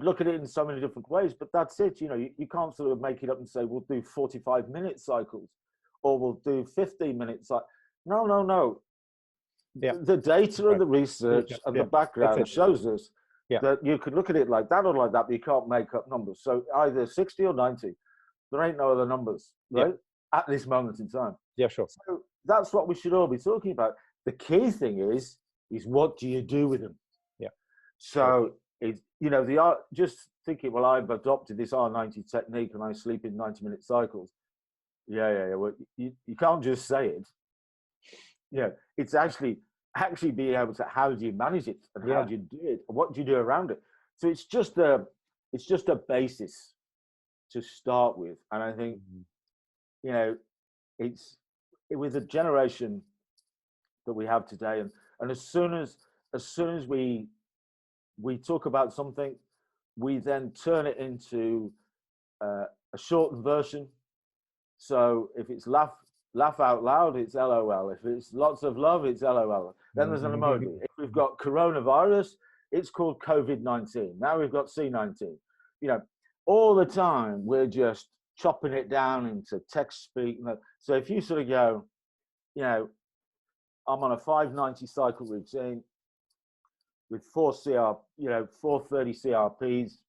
look at it in so many different ways, but that's it. You know, you can't sort of make it up and say, we'll do 45-minute cycles or we'll do 15-minute cycles. No. The data and the research and the background shows us that you could look at it like that or like that, but you can't make up numbers. So either 60 or 90, there ain't no other numbers, right? At this moment in time. Yeah, sure. So that's what we should all be talking about. The key thing is what do you do with them? Yeah. So it's, you know, the art, just thinking, well, I've adopted this R90 technique and I sleep in 90-minute cycles. Yeah. Well, you can't just say it. Yeah, it's actually being able to, how do you manage it and how do you do it and what do you do around it? So it's just a basis to start with. And I think, you know, it's with the generation that we have today, and as soon as we talk about something, we then turn it into a shortened version. So if it's laugh out loud, it's LOL. If it's lots of love, it's LOL. Then there's an emoji. If we've got coronavirus, it's called COVID-19. Now we've got C19. You know, all the time we're just chopping it down into text speak. So if you sort of go, you know, I'm on a 590 cycle routine with 430 CRPs.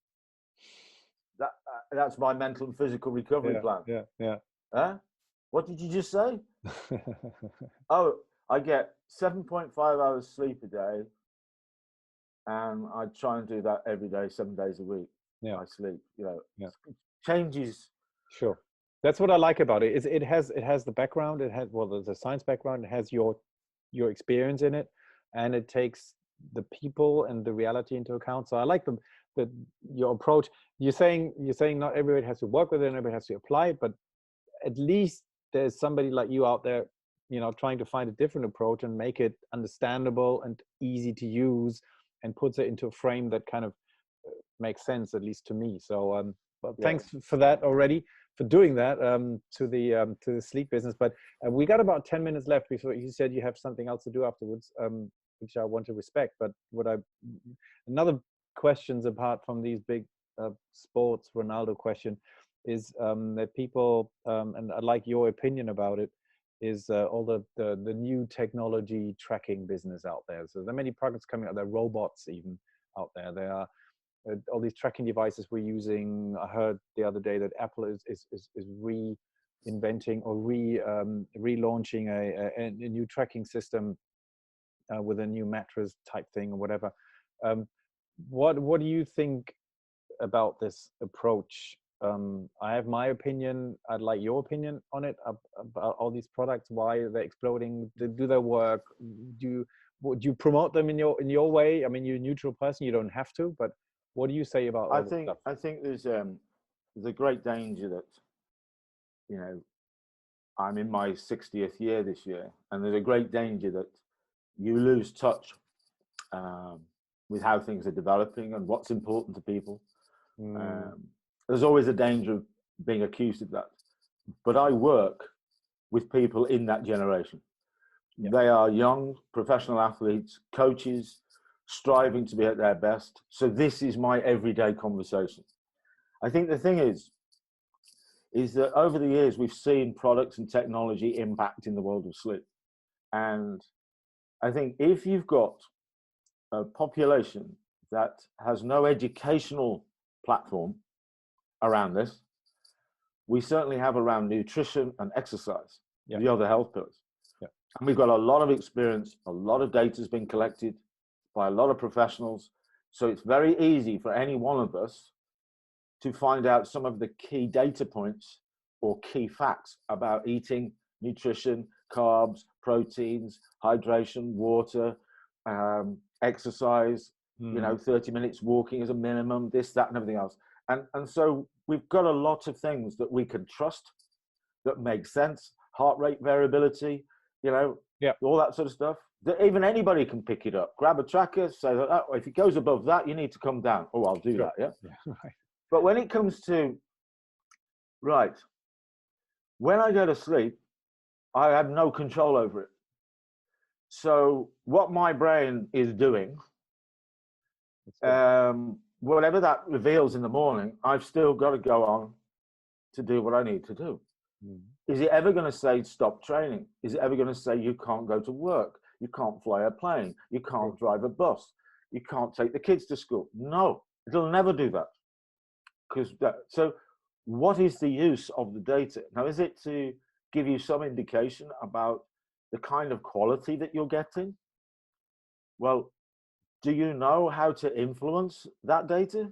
That's my mental and physical recovery plan. Yeah. Huh? What did you just say? Oh, I get 7.5 hours sleep a day, and I try and do that every day, 7 days a week. Yeah. I sleep, Yeah. changes. Sure. That's what I like about it. Is it has the background, it has, well, the science background, it has your experience in it, and it takes the people and the reality into account. So I like the your approach. You're saying not everybody has to work with it, and everybody has to apply it, but at least there's somebody like you out there, trying to find a different approach and make it understandable and easy to use, and puts it into a frame that kind of makes sense, at least to me. So but thanks for that already, for doing that, to the sleep business. But we got about 10 minutes left before you said you have something else to do afterwards, which I want to respect. But another questions apart from these big sports Ronaldo question is that people, and I'd like your opinion about it, is all the new technology tracking business out there. So there are many products coming out there, robots even out there. There are all these tracking devices we're using. I heard the other day that Apple is reinventing or relaunching a new tracking system with a new mattress type thing or whatever. What do you think about this approach? I have my opinion. I'd like your opinion on it, about all these products, why they're exploding. Do they work? Would you promote them in your way? I mean, you're a neutral person, you don't have to, but what do you say about all this stuff? I think there's a great danger that, I'm in my 60th year this year, and there's a great danger that you lose touch with how things are developing and what's important to people. There's always a danger of being accused of that. But I work with people in that generation. Yeah. They are young professional athletes, coaches, striving to be at their best. So this is my everyday conversation. I think the thing is that over the years, we've seen products and technology impact in the world of sleep. And I think if you've got a population that has no educational platform around this, we certainly have around nutrition and exercise, the other health pillars. Yeah. And we've got a lot of experience, a lot of data has been collected by a lot of professionals. So it's very easy for any one of us to find out some of the key data points or key facts about eating, nutrition, carbs, proteins, hydration, water, exercise, 30 minutes walking as a minimum, this, that, and everything else. And so we've got a lot of things that we can trust, that make sense, heart rate variability, all that sort of stuff. That even anybody can pick it up, grab a tracker, say, oh, if it goes above that, you need to come down. Oh, I'll do that, yeah? Right. But when it comes to, when I go to sleep, I have no control over it. So what my brain is doing, whatever that reveals in the morning, I've still got to go on to do what I need to do. Is it ever going to say stop training? Is it ever going to say you can't go to work? You can't fly a plane? You can't drive a bus? You can't take the kids to school? No, it'll never do that. So what is the use of the data? Now, is it to give you some indication about the kind of quality that you're getting? Well, do you know how to influence that data?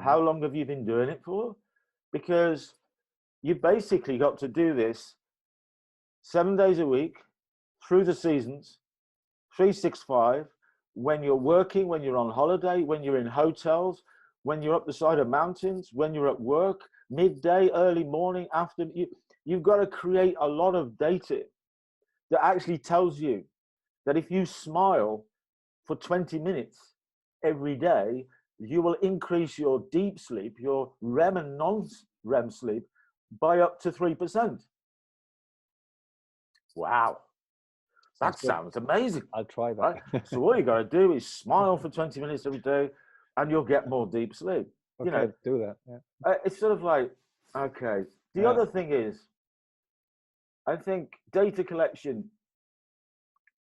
How long have you been doing it for? Because you basically got to do this 7 days a week, through the seasons, 365, when you're working, when you're on holiday, when you're in hotels, when you're up the side of mountains, when you're at work, midday, early morning, after. You've got to create a lot of data that actually tells you that if you smile for 20 minutes every day, you will increase your deep sleep, your REM and non-REM sleep, by up to 3%. Wow. That sounds amazing. I'll try that. Right? So all you got to do is smile for 20 minutes every day and you'll get more deep sleep. Okay, do that. Yeah. It's sort of like, okay. The other thing is, I think data collection,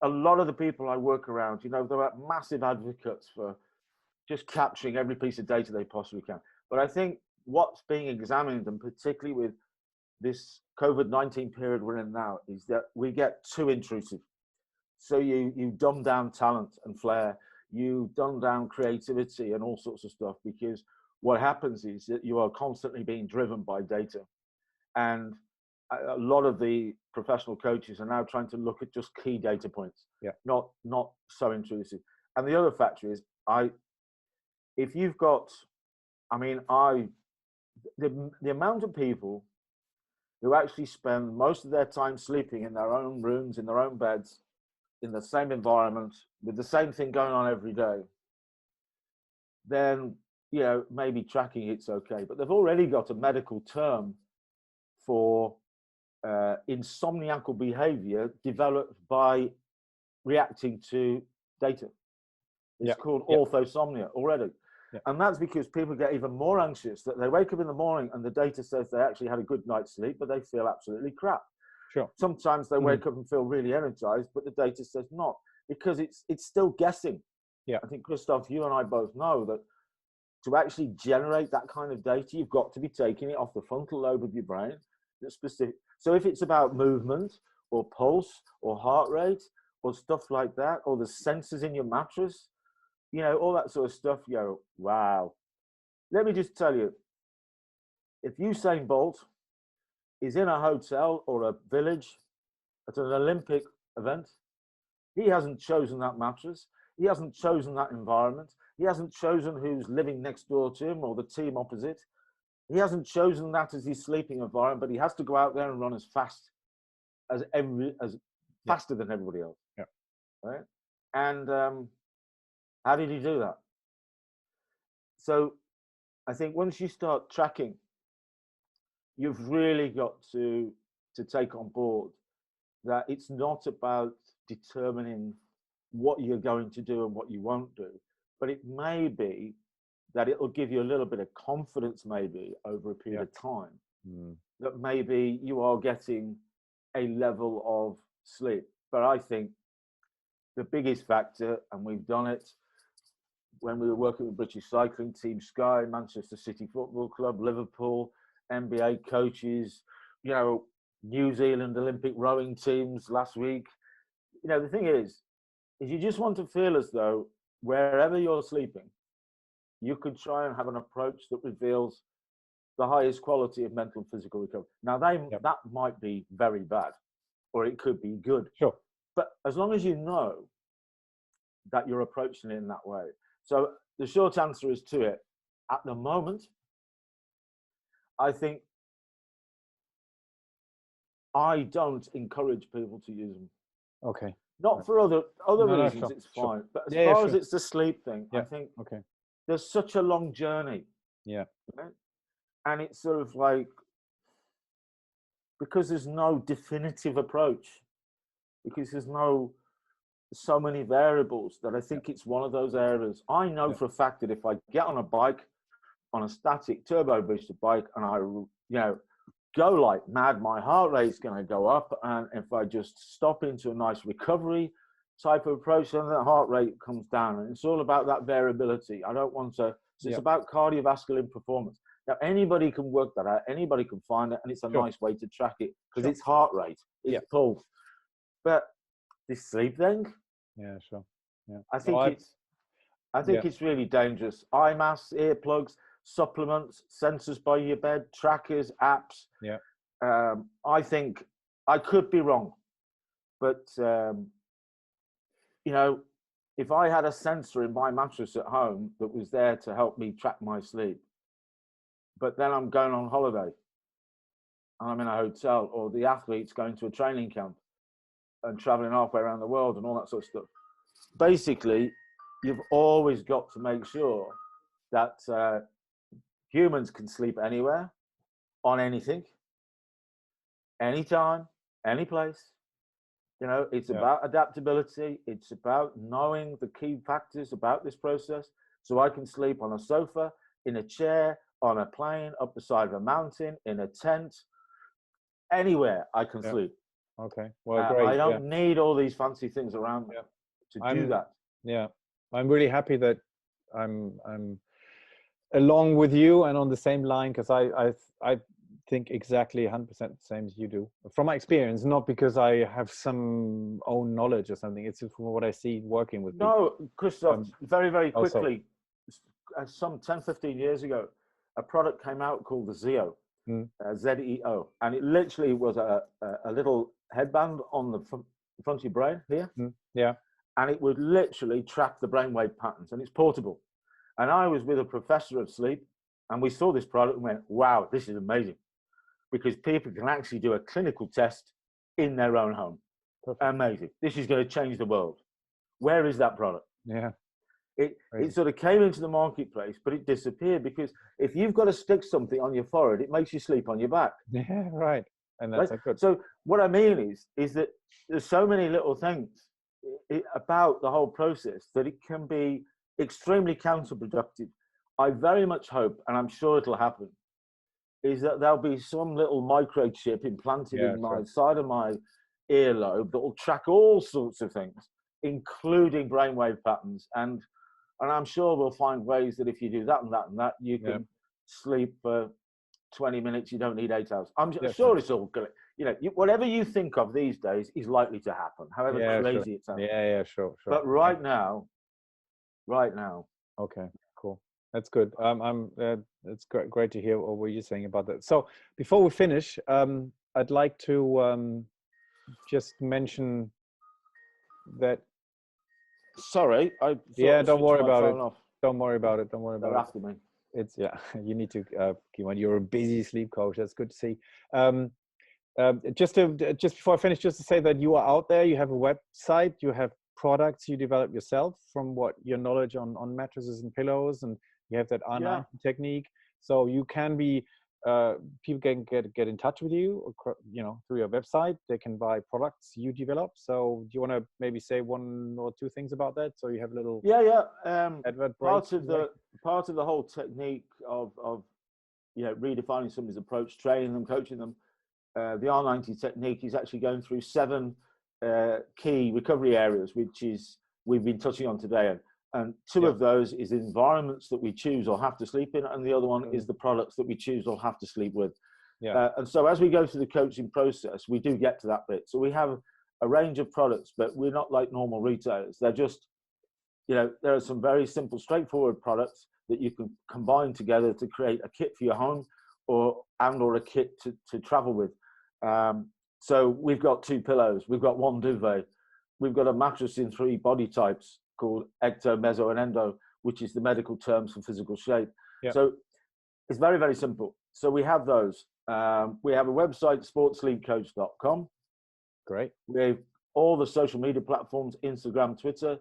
a lot of the people I work around, they're massive advocates for just capturing every piece of data they possibly can. But I think what's being examined, and particularly with this COVID-19 period we're in now is that we get too intrusive. So you dumb down talent and flair, you dumb down creativity and all sorts of stuff, because what happens is that you are constantly being driven by data. And a lot of the professional coaches are now trying to look at just key data points, not so intrusive. And the other factor is, if you've got, the amount of people who actually spend most of their time sleeping in their own rooms, in their own beds, in the same environment, with the same thing going on every day, then, maybe tracking it's okay. But they've already got a medical term for insomniacal behavior developed by reacting to data. It's called orthosomnia already. And that's because people get even more anxious, that they wake up in the morning and the data says they actually had a good night's sleep, but they feel absolutely crap. Sure. Sometimes they wake up and feel really energized, but the data says not, because it's still guessing. Yeah. I think, Christoph, you and I both know that to actually generate that kind of data, you've got to be taking it off the frontal lobe of your brain. That's specific. So if it's about movement or pulse or heart rate or stuff like that, or the sensors in your mattress, all that sort of stuff, wow. Let me just tell you, if Usain Bolt is in a hotel or a village at an Olympic event, he hasn't chosen that mattress. He hasn't chosen that environment. He hasn't chosen who's living next door to him or the team opposite. He hasn't chosen that as his sleeping environment, but he has to go out there and run as fast as faster than everybody else. Yeah. Right? And how did he do that? So I think once you start tracking, you've really got to take on board that it's not about determining what you're going to do and what you won't do, but it may be that it'll give you a little bit of confidence, maybe over a period of time, that maybe you are getting a level of sleep. But I think the biggest factor, and we've done it when we were working with British Cycling, Team Sky, Manchester City Football Club, Liverpool, NBA coaches, New Zealand Olympic rowing teams last week. The thing is you just want to feel as though wherever you're sleeping, you could try and have an approach that reveals the highest quality of mental and physical recovery. Now, that might be very bad, or it could be good. Sure. But as long as you know that you're approaching it in that way. So the short answer is to it, at the moment, I think I don't encourage people to use them. Okay. Not for other reasons, sure, it's fine. Sure. But as far as it's the sleep thing, I think there's such a long journey. Yeah. Right? And it's sort of like, because there's no definitive approach, because there's so many variables, that I think it's one of those areas. I know for a fact that if I get on a bike, on a static turbo boosted bike, and I, go like mad, my heart rate's going to go up. And if I just stop into a nice recovery type of approach, then the heart rate comes down. And it's all about that variability. I don't want to, so it's about cardiovascular performance. Now, anybody can work that out. Anybody can find it. And it's a nice way to track it, because it's heart rate, it's pulse. But this sleep thing, I think it's really dangerous. Eye masks, earplugs, supplements, sensors by your bed, trackers, apps. I think, I could be wrong, but if I had a sensor in my mattress at home that was there to help me track my sleep, but then I'm going on holiday and I'm in a hotel, or the athlete's going to a training camp and traveling halfway around the world and all that sort of stuff. Basically, you've always got to make sure that humans can sleep anywhere, on anything, anytime, any place. It's about adaptability. It's about knowing the key factors about this process. So I can sleep on a sofa, in a chair, on a plane, up the side of a mountain, in a tent, anywhere I can sleep. Okay. Well, great. I don't need all these fancy things around me to do that. Yeah. I'm really happy that I'm along with you and on the same line, because I think exactly 100% the same as you do. From my experience, not because I have some own knowledge or something. It's from what I see working with people. No, Christoph, very, very also, quickly, some 10, 15 years ago, a product came out called the Zeo, Z-E-O. And it literally was a little headband on the front of your brain here. Yeah. And it would literally track the brainwave patterns, and it's portable. And I was with a professor of sleep, and we saw this product and went, wow, this is amazing. Because people can actually do a clinical test in their own home. Perfect. Amazing. This is going to change the world. Where is that product? Yeah. It sort of came into the marketplace, but it disappeared, because if you've got to stick something on your forehead, it makes you sleep on your back. Yeah, right. And that's right? good. So what I mean is that there's so many little things about the whole process that it can be extremely counterproductive. I very much hope, and I'm sure it'll happen, is that there'll be some little microchip implanted in my side of my earlobe that will track all sorts of things, including brainwave patterns. And I'm sure we'll find ways that if you do that and that and that, you can sleep for 20 minutes. You don't need 8 hours. I'm sure it's all good. Whatever you think of these days is likely to happen, however crazy it sounds. Yeah, sure. But right now. Okay, cool. That's good. It's great to hear what you're saying about that. So before we finish, I'd like to just mention that. Sorry, don't worry about it. Don't worry about it. They're after me. It's you need to. When you're a busy sleep coach, that's good to see. Just before I finish, just to say that you are out there. You have a website. You have products you develop yourself from what your knowledge on mattresses and pillows, and you have that R90 technique. So you can be. People can get in touch with you, through your website. They can buy products you develop. So do you want to maybe say one or two things about that? So you have a little advert break. Part of the whole technique of redefining somebody's approach, training them, coaching them. The R90 technique is actually going through 7 key recovery areas, which is we've been touching on today. And 2 of those is environments that we choose or have to sleep in, and the other one is the products that we choose or have to sleep with. And so as we go through the coaching process, we do get to that bit. So we have a range of products, but we're not like normal retailers. They're just, there are some very simple, straightforward products that you can combine together to create a kit for your home or a kit to travel with. So we've got 2 pillows, we've got 1 duvet, we've got a mattress in 3 body types called ecto, meso, and endo, which is the medical terms for physical shape. So it's very, very simple. So we have those. We have a website, sportsleepcoach.com. Great. We have all the social media platforms, Instagram, Twitter.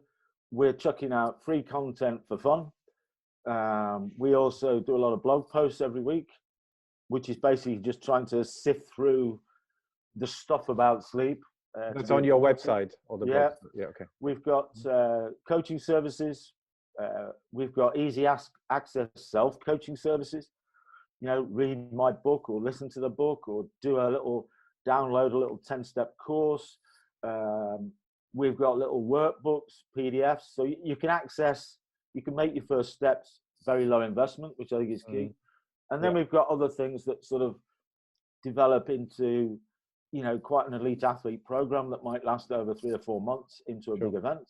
We're chucking out free content for fun. We also do a lot of blog posts every week, which is basically just trying to sift through the stuff about sleep. That's on your website or the blog? Yeah, okay. We've got coaching services. We've got easy access self-coaching services. Read my book or listen to the book or download a little 10-step course. We've got little workbooks, PDFs. So you can make your first steps, very low investment, which I think is key. And then we've got other things that sort of develop into quite an elite athlete program that might last over 3 or 4 months into a big event.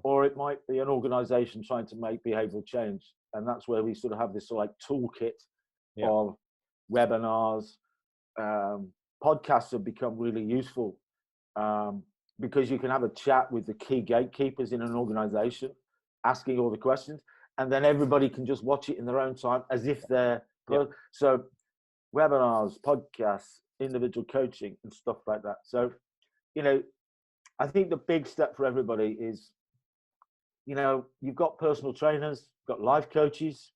Or it might be an organization trying to make behavioral change. And that's where we sort of have this sort of like toolkit of webinars. Podcasts have become really useful because you can have a chat with the key gatekeepers in an organization, asking all the questions, and then everybody can just watch it in their own time as if they're... So webinars, podcasts, individual coaching and stuff like that. So, I think the big step for everybody is, you've got personal trainers, you've got life coaches,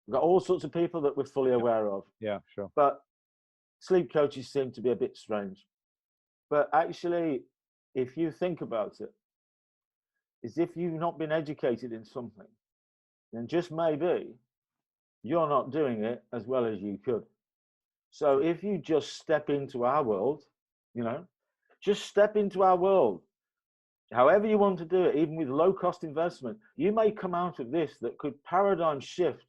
you've got all sorts of people that we're fully aware of. Yeah, sure. But sleep coaches seem to be a bit strange. But actually, if you think about it, is if you've not been educated in something, then just maybe you're not doing it as well as you could. So if you just step into our world, just step into our world, however you want to do it, even with low cost investment, you may come out of this that could paradigm shift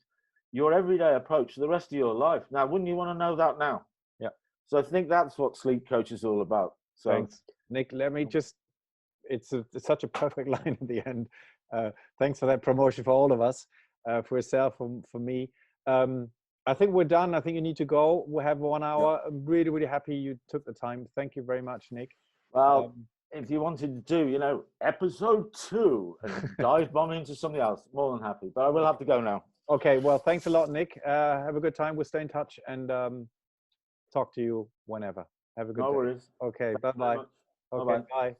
your everyday approach for the rest of your life. Now, wouldn't you want to know that now? Yeah. So I think that's what sleep coach is all about. So thanks, Nick. Let me just, it's such a perfect line at the end. Thanks for that promotion for all of us, for yourself, for me. I think we're done. I think you need to go. We have 1 hour. I'm really, really happy you took the time. Thank you very much, Nick. Well, if you wanted to do, episode 2 and dive bomb into something else, more than happy. But I will have to go now. Okay. Well, thanks a lot, Nick. Have a good time. We'll stay in touch and talk to you whenever. Have a good day. No worries. Okay. Bye-bye. Okay. Bye.